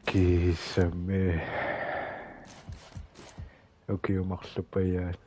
kiisamiiii ukiumarlupayaat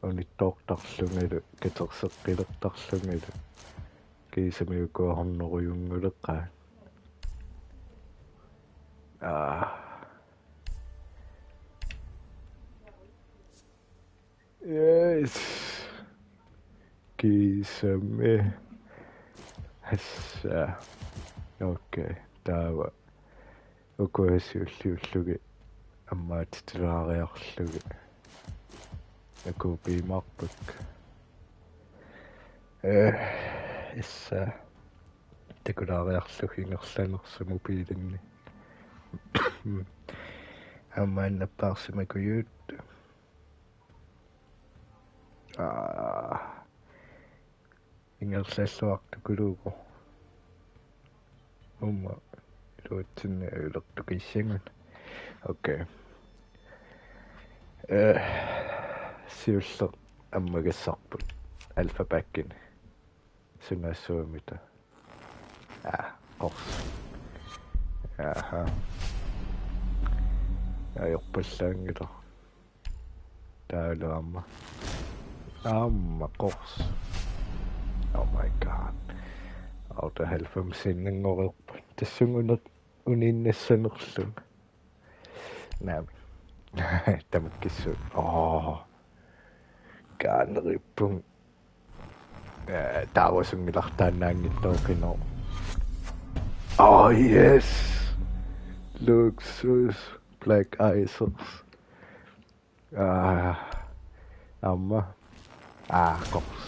unittoortarlungalu katerseqqilertarlungalu kiisamiiii ukuahorneruyunguleqqaat yes kiisamiiii hassa okay taava ukuasiulliullugi аммаатитилаариарлуги акуупиимарпак исса такулаариарлуг ингерланерсуму пиилинни аммааннаппаарсимакуйуут ингерллуартукулууго умма луутсинна улертукиссангун окей сиуллер аммагассарпут alfa backин сунассуумита qorс аёрпаллаангила таалуамма qorс oh my god аута халфам синнангорерпа тассунгунер унииннассанерлу наами тамаккиссу гаанериппун таавасунгилартаанаангиттоокино yes luxus black ices amma qorс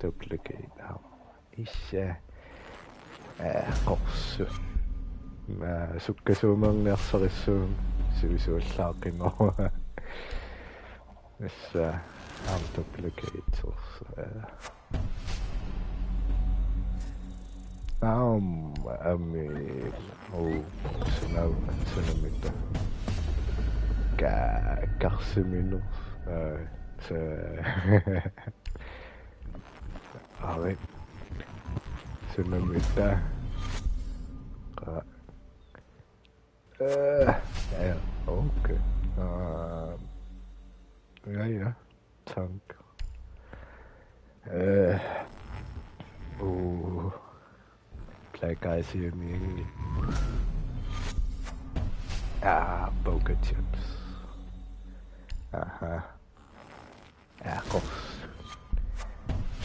duplicate issa qorsu sukkasuumerniarsarissuum sivisuallaaqimo issa duplicators sunamita karsiminus Alright. Sunamita. Yeah, okay. Yeah. Tank. Black eyes here, me. Poker chips. Kors.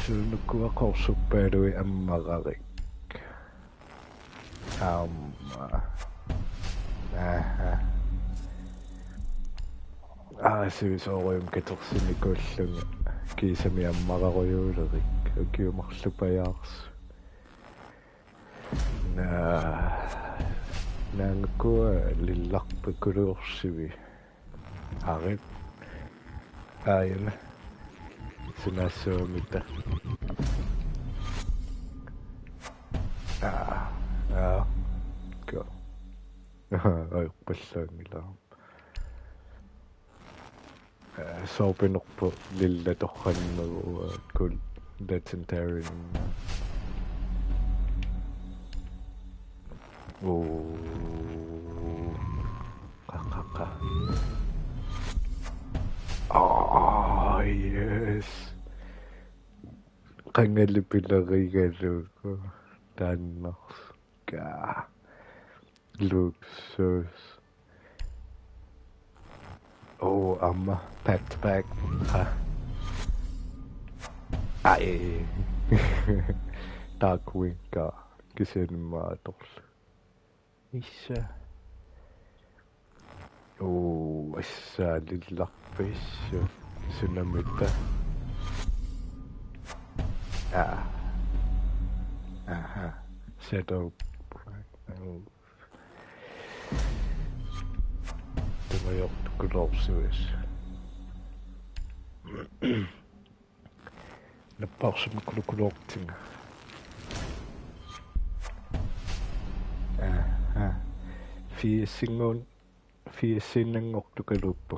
Sunukua korsupperui ammararik. Sivisuorium katsersinikuullunga kiisamiiii ammararuyuulerik ukiumarlupajaarsu naangakua lillarpa kuluorsivi arit aayana sunaassuumita go ayuppalluangilaa soopinerpu lillatorranneru kul legendary qaqa yes qangalipilerigaluuku taanners luxus amma back to back dark winka kisenmaatorlu issa issa lillarpissu sunamita set up tumayortukulorsuis nappaarsumikulortinga fiissinnangortukaluppu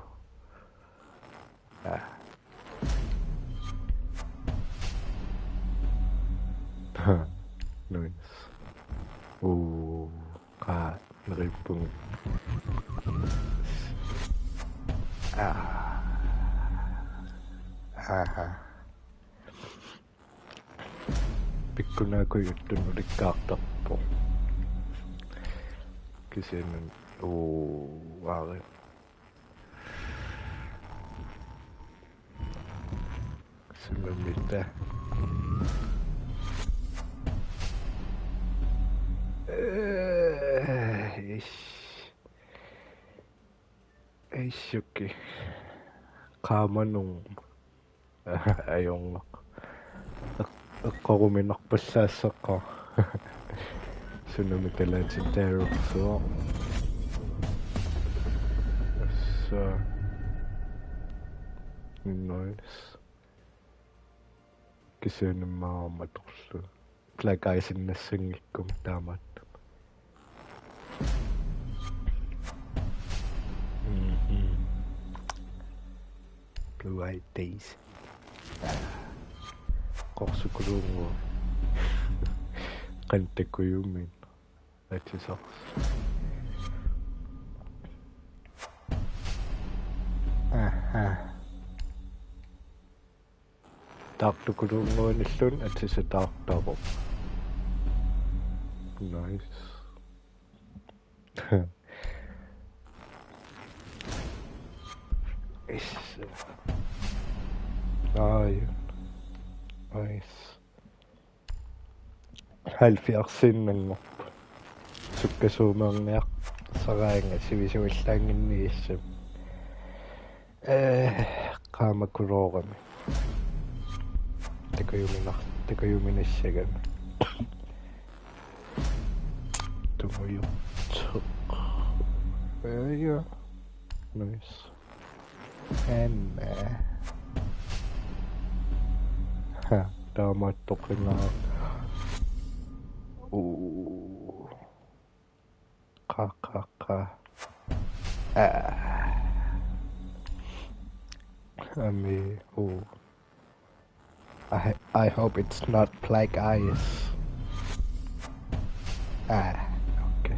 Nice. Oh, naripong. Pikkunakuutun ulikkaartarpo. Kisinan. Aare. Sunamita. Okei. Kaamanung ayong aquaruminarpallaassaqa sunamitalatitaaruqsuaq assa nice kisianimmaarmatorlu like aisinnassangikkum taamat blue eyed days qorsukuluungu qantakuyumin atisaq taartukuluunguanallun atisataartaruq nice nice halfiarsinnanngorp sukkasuumeerniaq saraanga sivisuillaanginniissam qaamakuloorami takayuminassagami tumuyurtuq nice taamattoqingaa qa I hope it's not black eyes. Okay.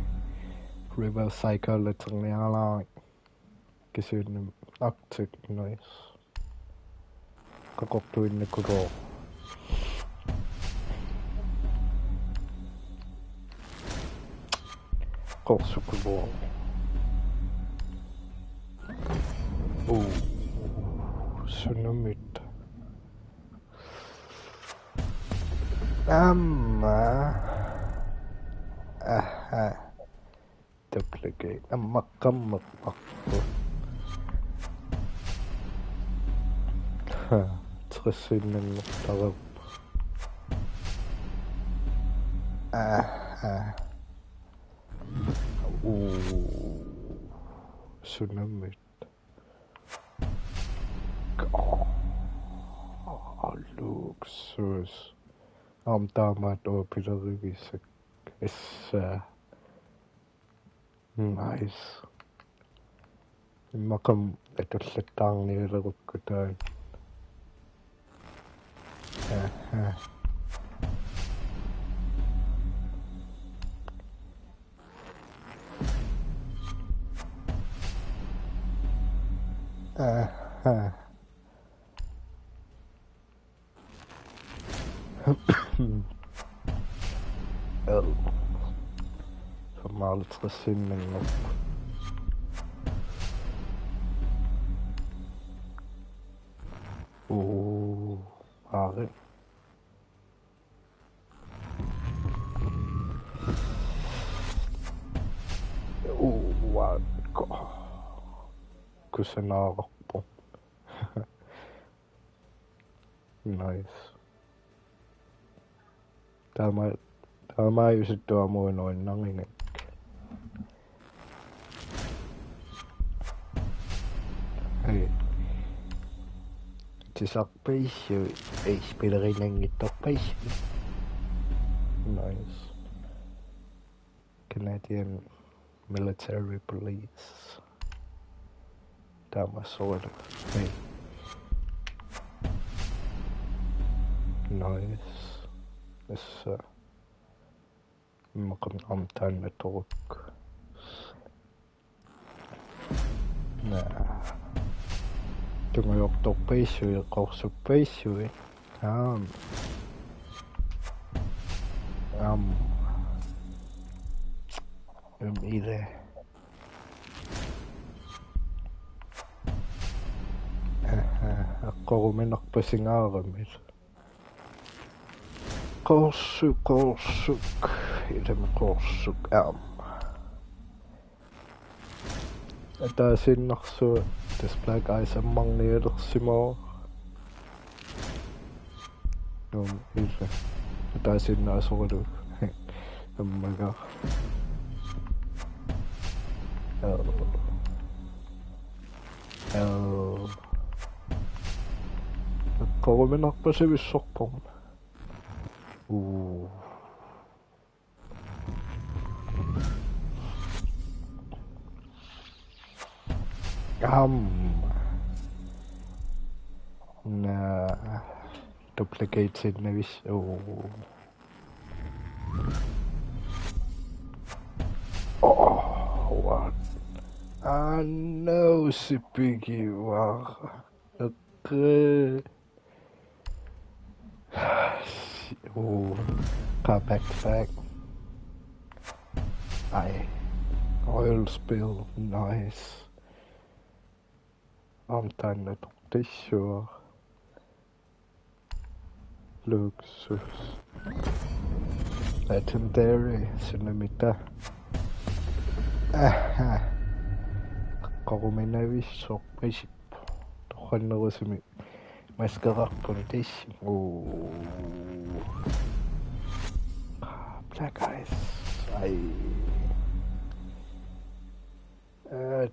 Reverse psychology kisiunum aktik nice. Kakoktuinnikuro. Qorsukulo. Sunamit. Duplicate. Makkammakmakku. Tressinnertarap. Sunamit. Luksus. Taamat pilarigisak. Nice. Makam atullattarniilerukkutaan. Formaalitressinnerngorp. Aare. Kusanararpo. Nice. Taamaayusittuamuunuannarningak. Tisarpaissu pilerinangittorpaissu. Nice. Canadian military police. Taamasorlu. Nice. Tässä makan amtaanna toruk. Nää. Tungo jokto peisui korsu peisui. Ide. Akkoruminak Pissangan. Korsuk. Idemme korsuk. Taasinarsu tasplaak aisammarniulersimoo. Ille. Taasinnaasuru. Ammaga. Akkoruminak pasivissorpum. Nah, duplicated nevis. What? No, sipigi war. Okay. Car back. Oil spill, nice. Antenna tissue. Luxus. Legendary, sinamita. Koruminavis basic. Tohannerusimi. Maskerakon tish. Black eyes.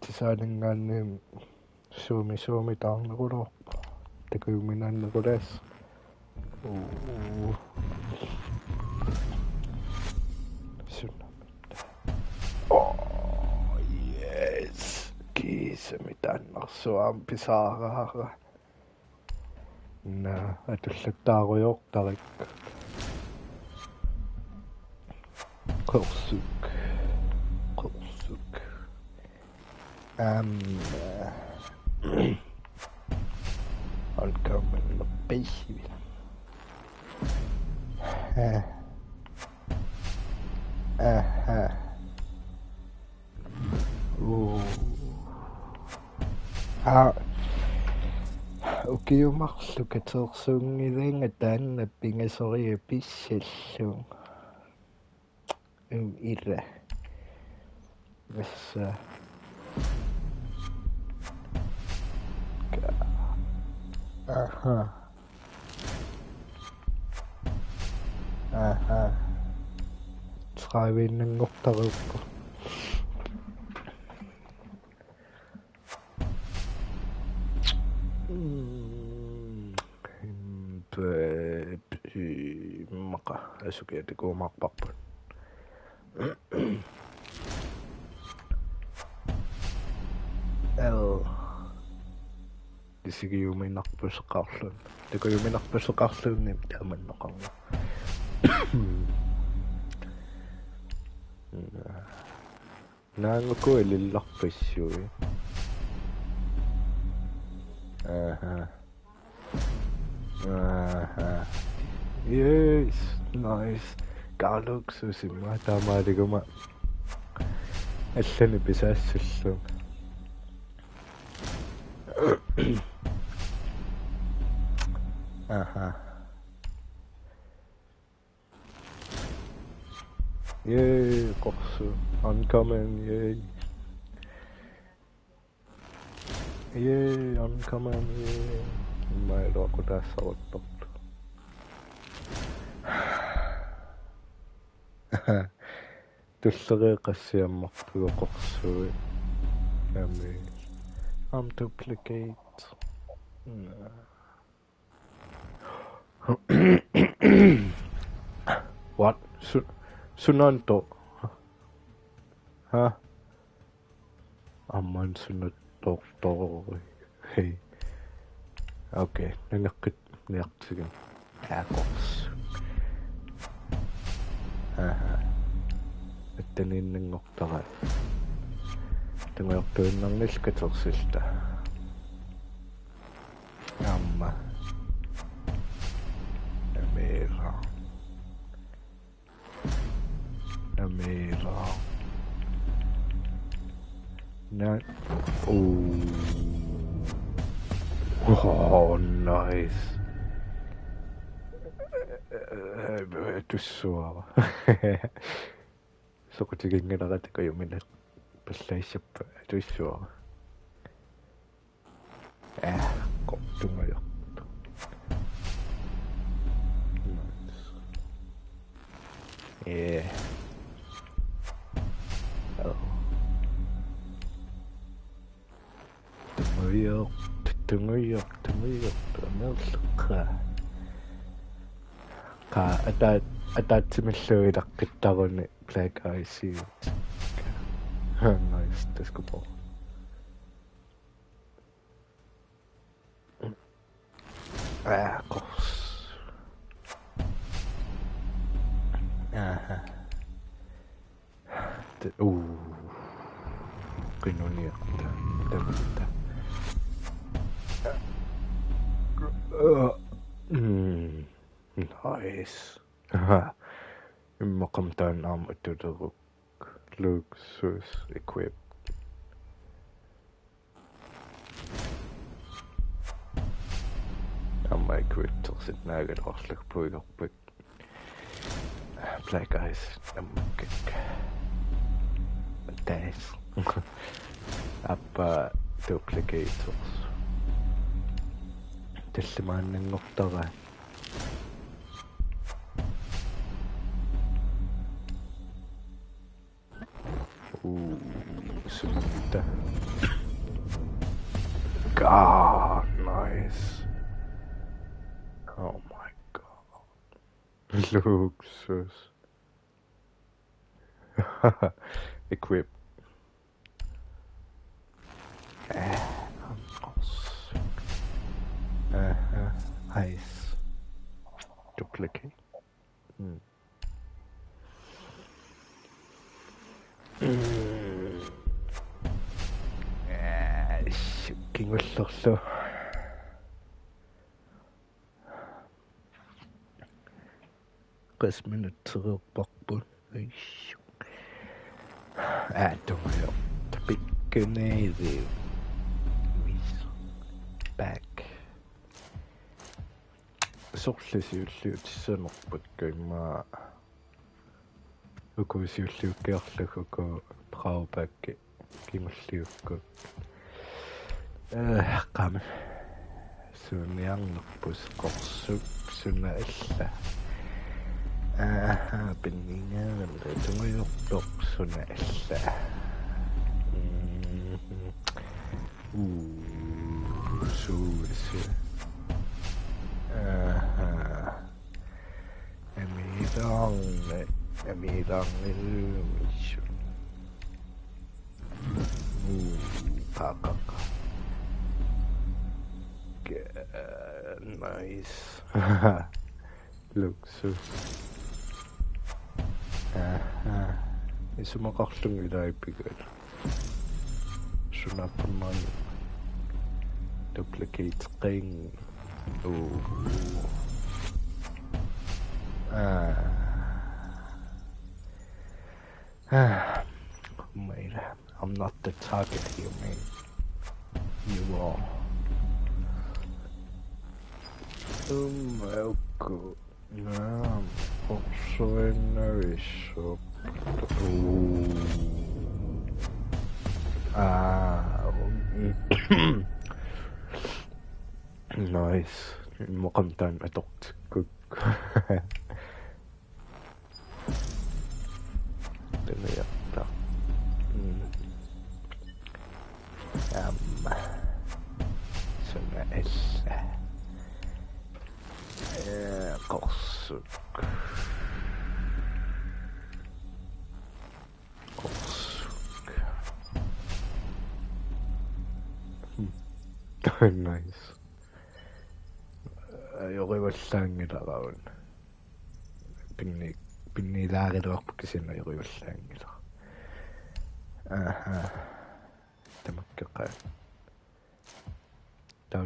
Tisaningan Suomi taannakulo. Tekyyminannakules. Yes. Kiisamiiii Pissangan. Atulluttaaruyortarik. Korsuk. Uncommon baby. Ukiut marluk katsersinikuullunga taanna pingasoria pissallung. Illa. Tässä. Trävinnangortarukku. Maka asukiatiku marparpun. Tisikiyuminarpusseqarlun. Tikuyuminarpusseqarluunni taamanneqarlu. Naanguku ilillarpissui. Yes, nice. Garluksusimma taamaaliguma. Allani pisaassallung. Yay, korsu. Uncommon, yay. Yay, uncommon, yay. Mailu aku tässä ottanut. Tussariiqassiammartugu qorsui. Duplicate. What? Sunanto? Huh? Amman sunatto. Hey. Okay, niaqsigan. Haakors. taniinningortara tungiortuinnarnil katsersilta amma Amira no. Oh nice tussua soqutiginngilaratika yuminat pallaissappa tussua qortungayortu nice yeah oh tunguyort amerlukka qa ataatsimilluilaqqittaruни black eyes nice taskupo qors qinuniaqta tamta nice immaqamtaan arm attuleruk luxus equip amma equiptersit naagalorlagpuigerput black eyes ammakkak taas appa duplicators tallimaannangortara sutta god nice oh my god luxus equip ice duplicate kingullerlu qisminutsererparput aissu tungayor tapikkuneeri mis back sorlasiulliutissanerput kaimmaa ukusiulliukkiarlaguku braubakki kingulliukkut qam suuniarnerpus qorsuk sunna illa pinningaarla tungayortoq sunna illa suusi amirangilumissu qaqaqa nice luxus isumaqarlungilaippigat sunapperman duplicate qing mate, I'm not the target here, mate. You are. Oh, good. I'm also in a shop. Nice. Muqamtaan atoqtikkuk. Tamiaqta. Sunna illa. Qorsuk. Nice. Yorivallaangilaraun. Pinnilaariluarpukisina yorivallaangila. Tamakkaqa.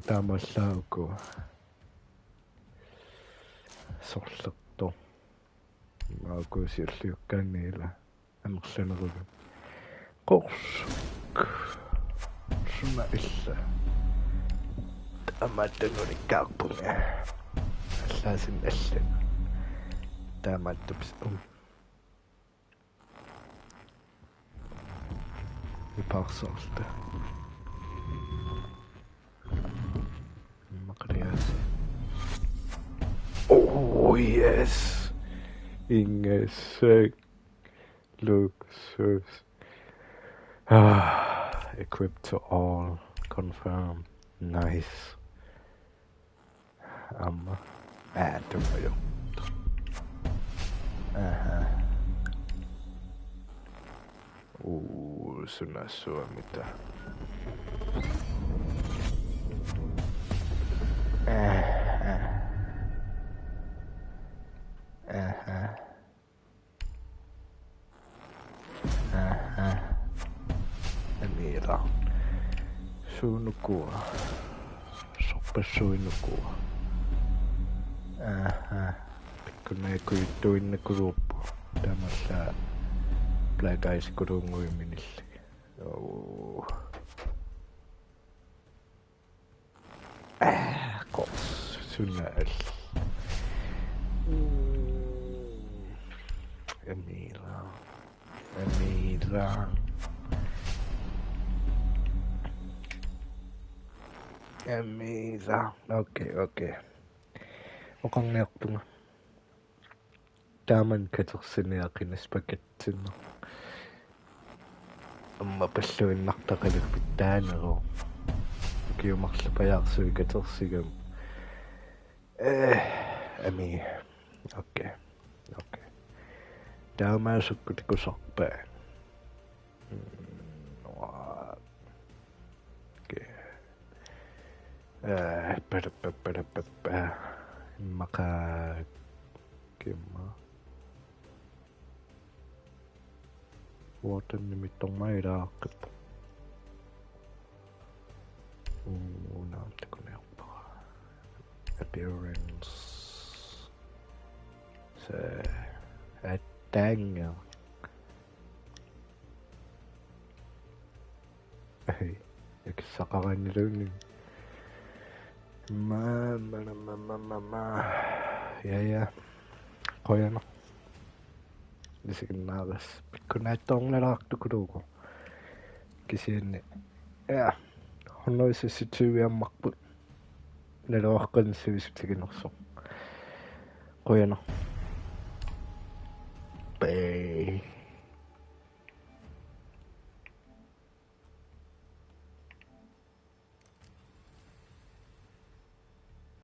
Taamallaauku. Sorlerto. Maakuusiulliukkaanniila. Amerlanerugu. Qorsuk. Suna illa. Taamattanulikkaarpunga. Allaasin allan. Taamattupis Iparsorta. Maqriaasi. Oh yes. Ingesek. Luxus. Equipped to all. Confirm. Nice. Tumayo. Sunasua mitä. Mira. Suunukua. Soppesuinukua. Kun ei kuittuinne gruppu. Tämmössä pläkäisi kurunguiminille. Kos. Sunnäl. Emira. Okei. Okang neaqpunga. Taaman katsersinikuullunga paketsinno. Amma palluinnartaqalukpit taaneru. Kiumarlapajarsui katsersigam. Okei. Taamaasukkut kusarpaa. Maka kimma. Vuoten nimittäin maidaakketta. Näyttäkö ne opaa? Appearance. Se. Tangel. Ei. Eikö sakavaini löynin? Ja. Kojana. Lisikin naagas. Pikku näyttää ongle laaktukuduuko. Kisienne. Ja. On noissa sit syyviä makpu. Ne rohkan syyvisikin osso. Kojana. Bye.